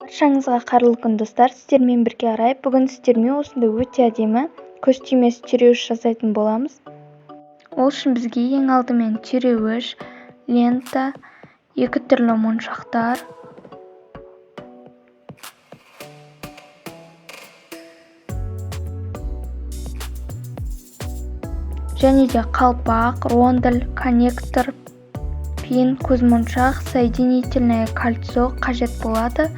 Баршаңызға қайырлы күн достар, сіздермен бірге арай. Бүгін сіздермен осындай өте әдемі көз түймесі түйреуіш жасайтын боламыз. Ол үшін бізге ең алдымен түйреуіш, лента, екі түрлі моншақтар, және де қалпақ, рондель, коннектор, пин, көзмоншақ, соединительное кольцо қажет болады.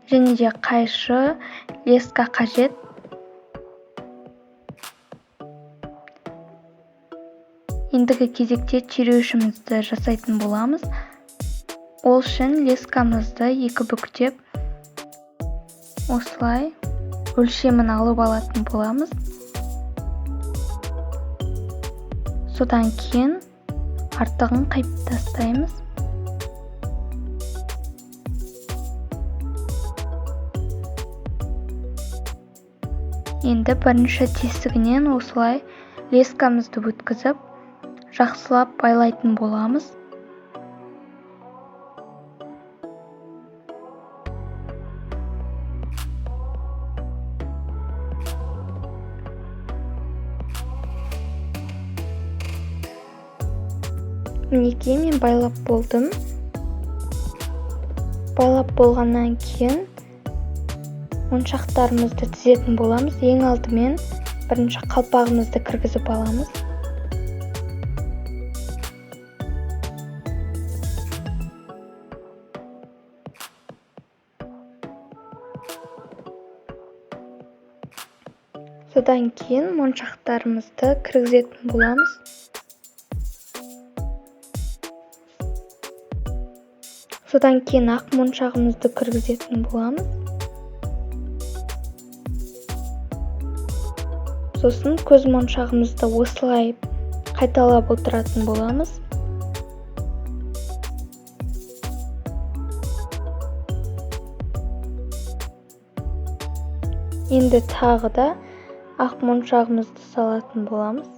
Және де қайшы, леска қажет. Ендігі кезекте түйреуішімізді жасайтын боламыз. Ол үшін лескамызды екі бүктеп, осылай өлшемін алып алатын боламыз. Содан кейін артығын қайып тастаймыз. Енді бірінші тесігінен осылай лескамызды өткізіп, жақсылап байлайтын боламыз. Мінекей, мен байлап болдым. Байлап болғаннан кейін моншақтарымызды тізетін боламыз. Ең алдымен бірінші қалпағымызды кіргізіп аламыз. Содан кейін моншақтарымызды кіргізетін боламыз. Содан кейін ақ моншағымызды кіргізетін боламыз. Сосын көз моншағымызды осылай қайталап отыратын боламыз. Енді тағы да ақ моншағымызды салатын боламыз.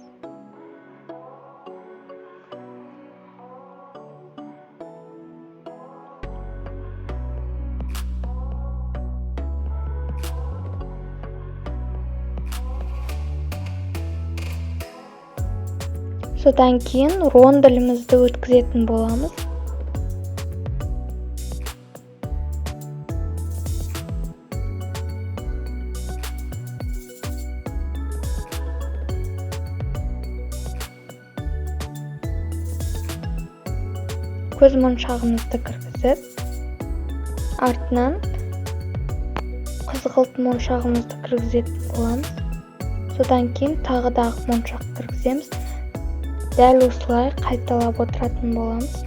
Содан кейін ронделімізді өткізетін боламыз. Көз моншағымызды кіргізіп, артынан қызғылт моншағымызды кіргізетін боламыз. Содан кейін тағы да ақ моншақ кіргіземіз. Дәл осылай қайталап отыратын боламыз.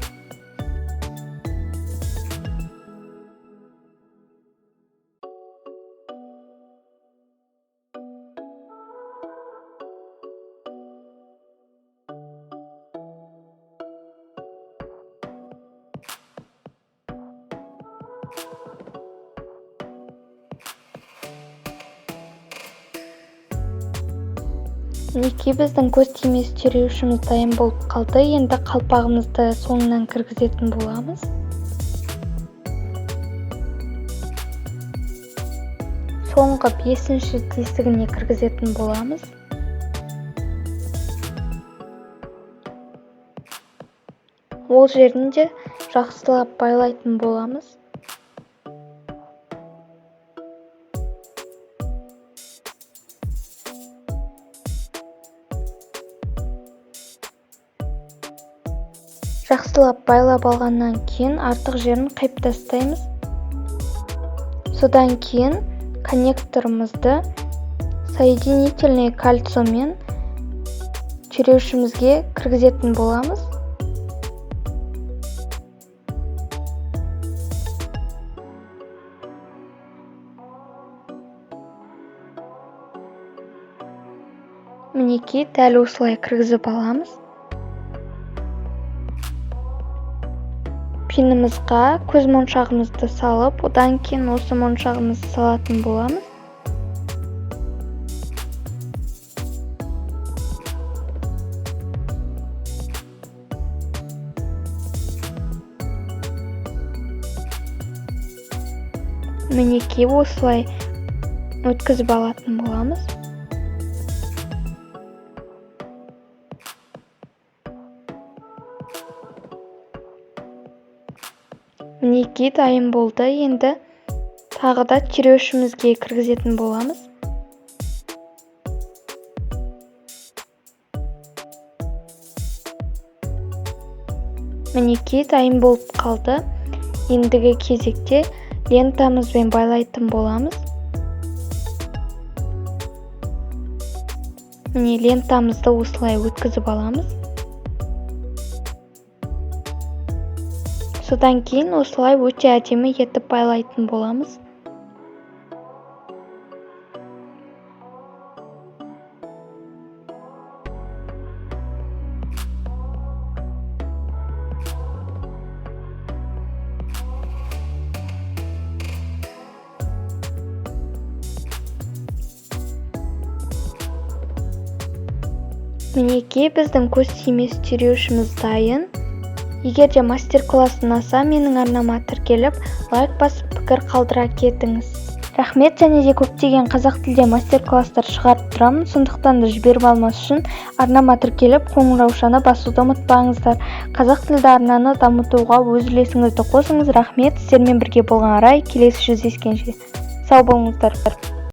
Мінекей, біздің көз түймесі түйреуішіміз дайын болып қалды. Енді қалпағымызды соңынан кіргізетін боламыз. Соңғы 5-ші тесігіне кіргізетін боламыз. Ол жерінде жақсылап байлайтын боламыз. Жақсылап байлап алғаннан кейін артық жерін қайып тастаймыз. Содан кейін коннекторымызды соединительное кольцомен түйреуішімізге кіргізетін боламыз. Мінекей, дәл осылай кіргізіп аламыз. Пинімізға көз моншағымызды салып, одан кейін осы моншағымызды салатын боламыз. мінекей осылай өткізіп алатын боламыз. Мінекей дайын болды. Енді тағы да түйреуішімізге кіргізетін боламыз. Мінекей дайын болып қалды. Ендігі кезекте лентамызбен байлайтын боламыз. Міне лентамызды осылай өткізіп аламыз. Содан кейін осылай өте әдемі етіп байлайтын боламыз. Мінекей біздің көз тимес түйреуішіміз дайын. Егер де мастер-класс ұнаса, менің арнама тіркеліп, лайк басып пікір қалдыра кетіңіз. Рахмет, және де көптеген қазақ тілде мастер-класстар шығарып тұрамын, сондықтан да жіберіп алмас үшін арнама тіркеліп, қоңыраушаны басуды ұмытпаңыздар. Қазақ тілді арнаны дамытуға өз үлесіңізді қосыңыз. Рахмет, сіздермен бірге болған Арай. Келесі жүздескенше сау болыңыздар.